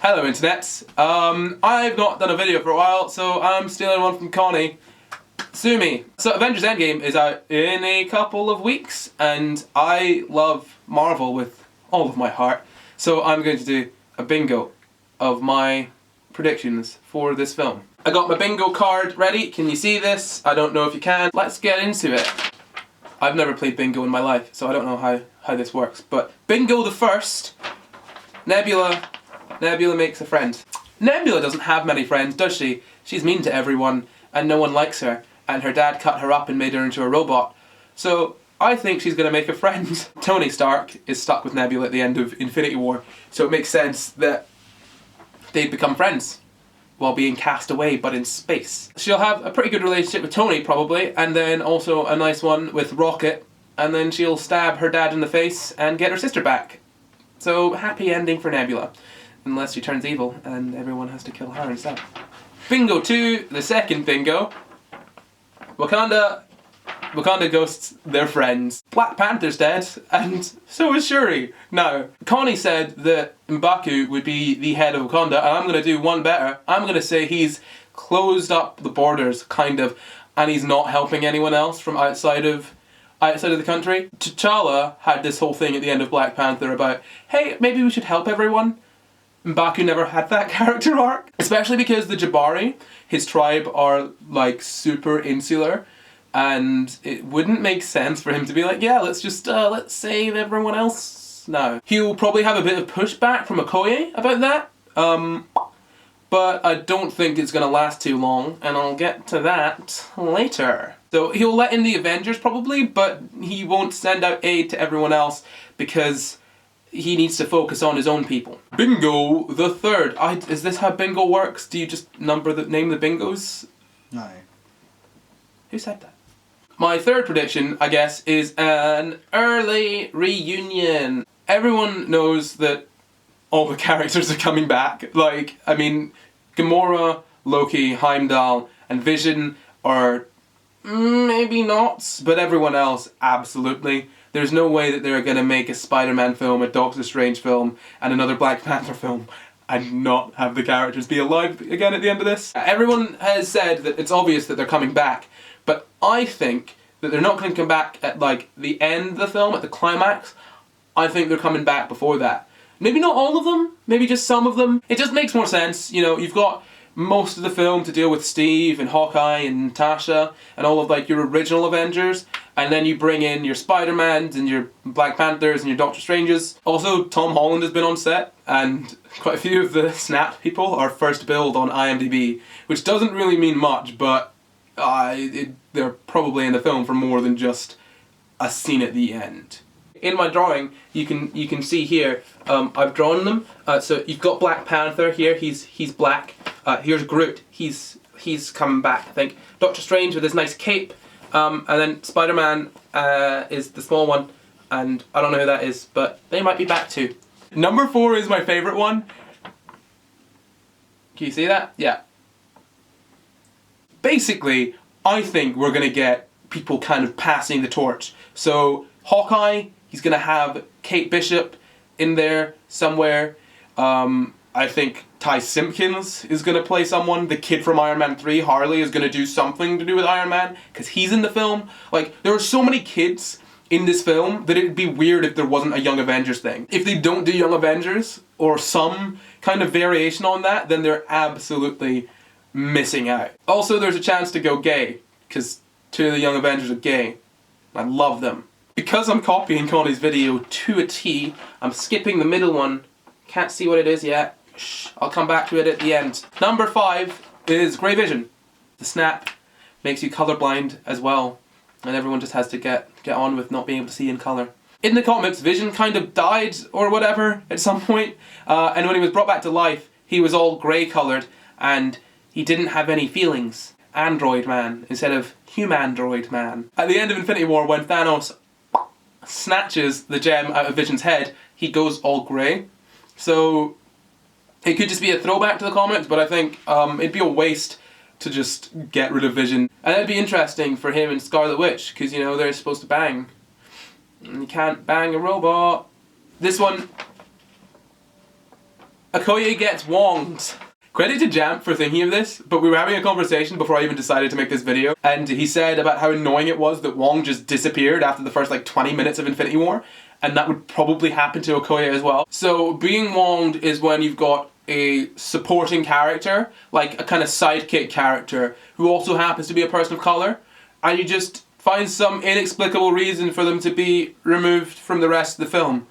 Hello internet. I've not done a video for a while, so I'm stealing one from Connie. Sue me. So Avengers Endgame is out in a couple of weeks, and I love Marvel with all of my heart, so I'm going to do a bingo of my predictions for this film. I got my bingo card ready. Can you see this? I don't know if you can. Let's get into it. I've never played bingo in my life, so I don't know how this works, but bingo the first. Nebula makes a friend. Nebula doesn't have many friends, does she? She's mean to everyone, and no one likes her, and her dad cut her up and made her into a robot. So, I think she's gonna make a friend. Tony Stark is stuck with Nebula at the end of Infinity War, so it makes sense that they'd become friends while being cast away, but in space. She'll have a pretty good relationship with Tony, probably, and then also a nice one with Rocket, and then she'll stab her dad in the face and get her sister back. So, happy ending for Nebula. Unless she turns evil and everyone has to kill her instead. Bingo 2, the second bingo. Wakanda ghosts their friends. Black Panther's dead, and so is Shuri. Now, Connie said that M'Baku would be the head of Wakanda, and I'm going to do one better. I'm going to say he's closed up the borders, kind of, and he's not helping anyone else from outside of the country. T'Challa had this whole thing at the end of Black Panther about, hey, maybe we should help everyone. M'Baku never had that character arc. Especially because the Jabari, his tribe, are like super insular, and it wouldn't make sense for him to be like, yeah, let's save everyone else now. He'll probably have a bit of pushback from Okoye about that, but I don't think it's gonna last too long, and I'll get to that later. So he'll let in the Avengers probably, but he won't send out aid to everyone else because he needs to focus on his own people. Bingo the third. Is this how bingo works? Do you just name the bingos? No. Who said that? My third prediction, I guess, is an early reunion. Everyone knows that all the characters are coming back. Like, I mean, Gamora, Loki, Heimdall, and Vision are maybe not, but everyone else, absolutely. There's no way that they're going to make a Spider-Man film, a Doctor Strange film, and another Black Panther film and not have the characters be alive again at the end of this. Everyone has said that it's obvious that they're coming back, but I think that they're not going to come back at like the end of the film, at the climax. I think they're coming back before that. Maybe not all of them, maybe just some of them. It just makes more sense, you know, you've got most of the film to deal with Steve and Hawkeye and Natasha and all of like your original Avengers, and then you bring in your Spider-Mans and your Black Panthers and your Doctor Stranges. Also, Tom Holland has been on set, and quite a few of the Snap people are first billed on IMDb, which doesn't really mean much, but they're probably in the film for more than just a scene at the end. In my drawing, you can see here, I've drawn them. So you've got Black Panther here, he's black. Here's Groot, he's coming back, I think. Doctor Strange with his nice cape, and then Spider-Man is the small one, and I don't know who that is, but they might be back too. Number 4 is my favourite one. Can you see that? Yeah. Basically, I think we're gonna get people kind of passing the torch. So, Hawkeye, he's gonna have Kate Bishop in there somewhere. I think Ty Simpkins is going to play someone. The kid from Iron Man 3, Harley, is going to do something to do with Iron Man, because he's in the film. Like, there are so many kids in this film that it'd be weird if there wasn't a Young Avengers thing. If they don't do Young Avengers, or some kind of variation on that, then they're absolutely missing out. Also, there's a chance to go gay, because 2 of the Young Avengers are gay. I love them. Because I'm copying Connie's video to a T, I'm skipping the middle one. Can't see what it is yet. Shh, I'll come back to it at the end. Number 5 is Grey Vision. The snap makes you colorblind as well, and everyone just has to get on with not being able to see in color. In the comics, Vision kind of died or whatever at some point, and when he was brought back to life, he was all grey colored, and he didn't have any feelings. Android Man instead of Humandroid Man. At the end of Infinity War, when Thanos snatches the gem out of Vision's head, he goes all grey. So it could just be a throwback to the comics, but I think it'd be a waste to just get rid of Vision. And it'd be interesting for him and Scarlet Witch, because, you know, they're supposed to bang. And you can't bang a robot. This one Okoye gets Wonged. Credit to Jamp for thinking of this, but we were having a conversation before I even decided to make this video, and he said about how annoying it was that Wong just disappeared after the first like 20 minutes of Infinity War, and that would probably happen to Okoye as well. So being Wonged is when you've got a supporting character, like a kind of sidekick character, who also happens to be a person of colour, and you just find some inexplicable reason for them to be removed from the rest of the film,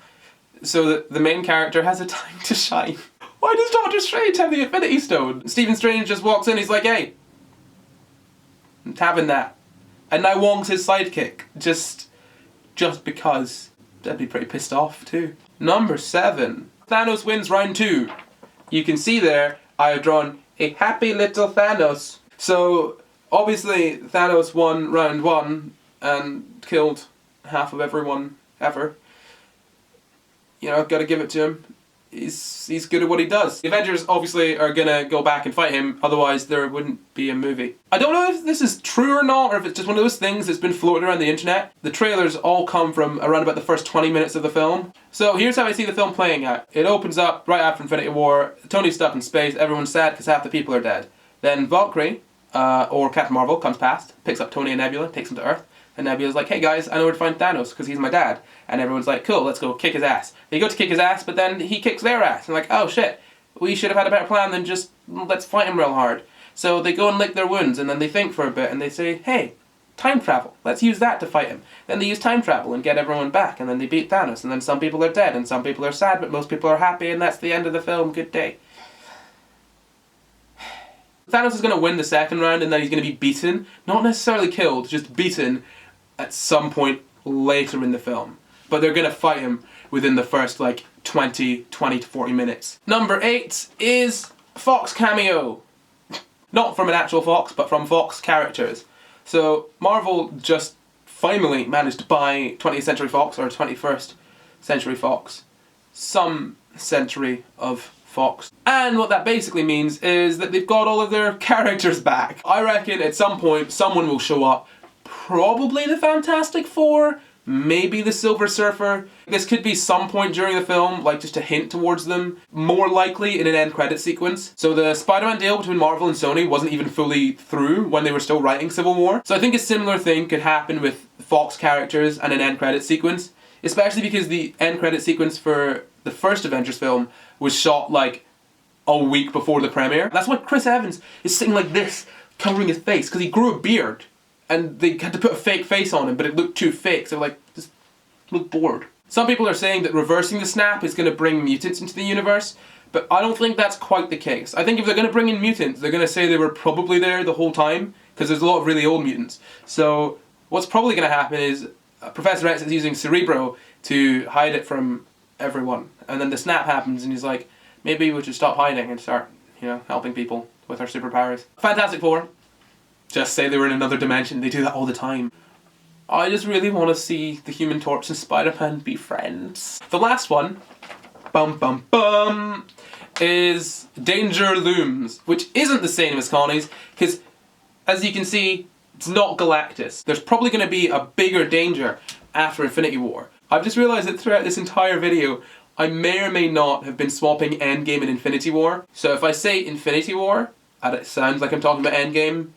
so that the main character has a time to shine. Why does Doctor Strange have the Infinity Stone? Stephen Strange just walks in, he's like, hey, I'm having that. And now Wong's his sidekick, just because. I'd be pretty pissed off too. Number 7. Thanos wins round 2. You can see there, I have drawn a happy little Thanos. So, obviously, Thanos won round 1 and killed half of everyone ever. You know, gotta give it to him. He's good at what he does. The Avengers obviously are gonna go back and fight him, otherwise there wouldn't be a movie. I don't know if this is true or not, or if it's just one of those things that's been floating around the internet. The trailers all come from around about the first 20 minutes of the film. So here's how I see the film playing out. It opens up right after Infinity War, Tony's stuck in space, everyone's sad because half the people are dead. Then Valkyrie, or Captain Marvel, comes past, picks up Tony and Nebula, takes them to Earth. And Nebula's like, hey guys, I know where to find Thanos, because he's my dad. And everyone's like, cool, let's go kick his ass. They go to kick his ass, but then he kicks their ass. And like, oh shit, we should have had a better plan than just, let's fight him real hard. So they go and lick their wounds, and then they think for a bit, and they say, hey, time travel, let's use that to fight him. Then they use time travel and get everyone back, and then they beat Thanos, and then some people are dead, and some people are sad, but most people are happy, and that's the end of the film, good day. Thanos is going to win the second round, and then he's going to be beaten, not necessarily killed, just beaten, at some point later in the film. But they're going to fight him within the first like 20 to 40 minutes. Number 8 is Fox Cameo. Not from an actual Fox, but from Fox characters. So Marvel just finally managed to buy 20th Century Fox, or 21st Century Fox. Some century of Fox. And what that basically means is that they've got all of their characters back. I reckon at some point someone will show up. Probably the Fantastic Four, maybe the Silver Surfer. This could be some point during the film, like just a hint towards them. More likely in an end credit sequence. So the Spider-Man deal between Marvel and Sony wasn't even fully through when they were still writing Civil War. So I think a similar thing could happen with Fox characters and an end credit sequence. Especially because the end credit sequence for the first Avengers film was shot like a week before the premiere. That's why Chris Evans is sitting like this, covering his face, because he grew a beard. And they had to put a fake face on him, but it looked too fake, so like, just look bored. Some people are saying that reversing the snap is going to bring mutants into the universe, but I don't think that's quite the case. I think if they're going to bring in mutants, they're going to say they were probably there the whole time, because there's a lot of really old mutants. So what's probably going to happen is Professor X is using Cerebro to hide it from everyone, and then the snap happens and he's like, maybe we should stop hiding and start, you know, helping people with our superpowers. Fantastic Four. Just say they were in another dimension, they do that all the time. I just really want to see the Human Torch and Spider-Man be friends. The last one, bum bum bum, is Danger Looms, which isn't the same as Connie's, because as you can see, it's not Galactus. There's probably going to be a bigger danger after Infinity War. I've just realised that throughout this entire video, I may or may not have been swapping Endgame and Infinity War. So if I say Infinity War, and it sounds like I'm talking about Endgame,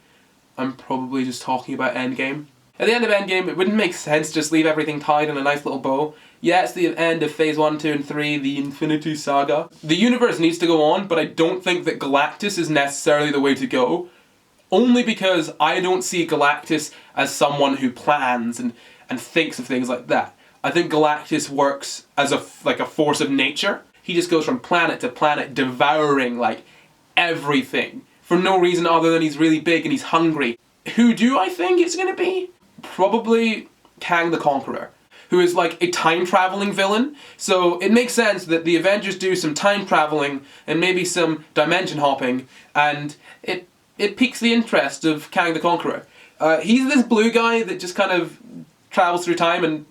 I'm probably just talking about Endgame. At the end of Endgame, it wouldn't make sense to just leave everything tied in a nice little bow. Yeah, it's the end of Phase 1, 2, and 3, the Infinity Saga. The universe needs to go on, but I don't think that Galactus is necessarily the way to go. Only because I don't see Galactus as someone who plans and thinks of things like that. I think Galactus works as a force of nature. He just goes from planet to planet, devouring like everything. For no reason other than he's really big and he's hungry. Who do I think it's going to be? Probably Kang the Conqueror, who is like a time-traveling villain. So it makes sense that the Avengers do some time-traveling and maybe some dimension hopping, and it piques the interest of Kang the Conqueror. He's this blue guy that just kind of travels through time and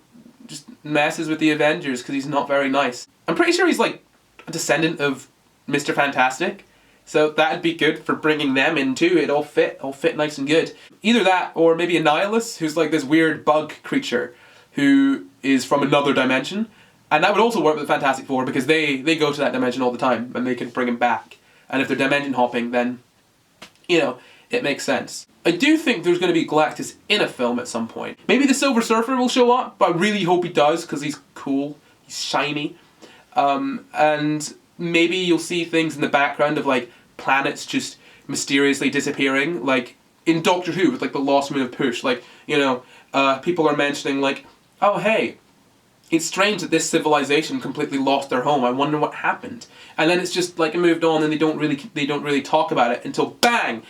just messes with the Avengers because he's not very nice. I'm pretty sure he's like a descendant of Mr. Fantastic. So that'd be good for bringing them in too. It'll fit nice and good. Either that, or maybe a Nihilus, who's like this weird bug creature who is from another dimension. And that would also work with the Fantastic Four because they go to that dimension all the time and they can bring him back. And if they're dimension hopping, then, you know, it makes sense. I do think there's going to be Galactus in a film at some point. Maybe the Silver Surfer will show up, but I really hope he does because he's cool, he's shiny. And maybe you'll see things in the background of like planets just mysteriously disappearing, like in Doctor Who with like the Lost Moon of Push. Like, you know, people are mentioning like, oh hey, it's strange that this civilization completely lost their home. I wonder what happened. And then it's just like it moved on, and they don't really talk about it until bang,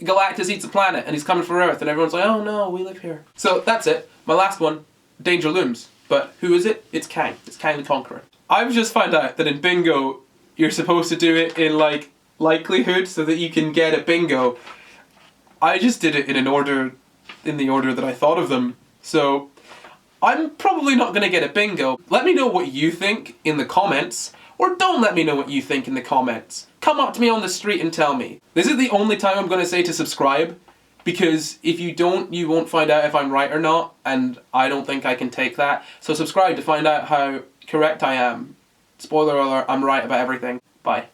Galactus eats a planet and he's coming for Earth, and everyone's like, oh no, we live here. So that's it. My last one, danger looms. But who is it? It's Kang. It's Kang the Conqueror. I've just found out that in bingo, you're supposed to do it in like likelihood so that you can get a bingo. I just did it in the order that I thought of them. So I'm probably not going to get a bingo. Let me know what you think in the comments, or don't let me know what you think in the comments. Come up to me on the street and tell me. This is the only time I'm going to say to subscribe, because if you don't, you won't find out if I'm right or not, and I don't think I can take that. So subscribe to find out how correct I am. Spoiler alert, I'm right about everything. Bye.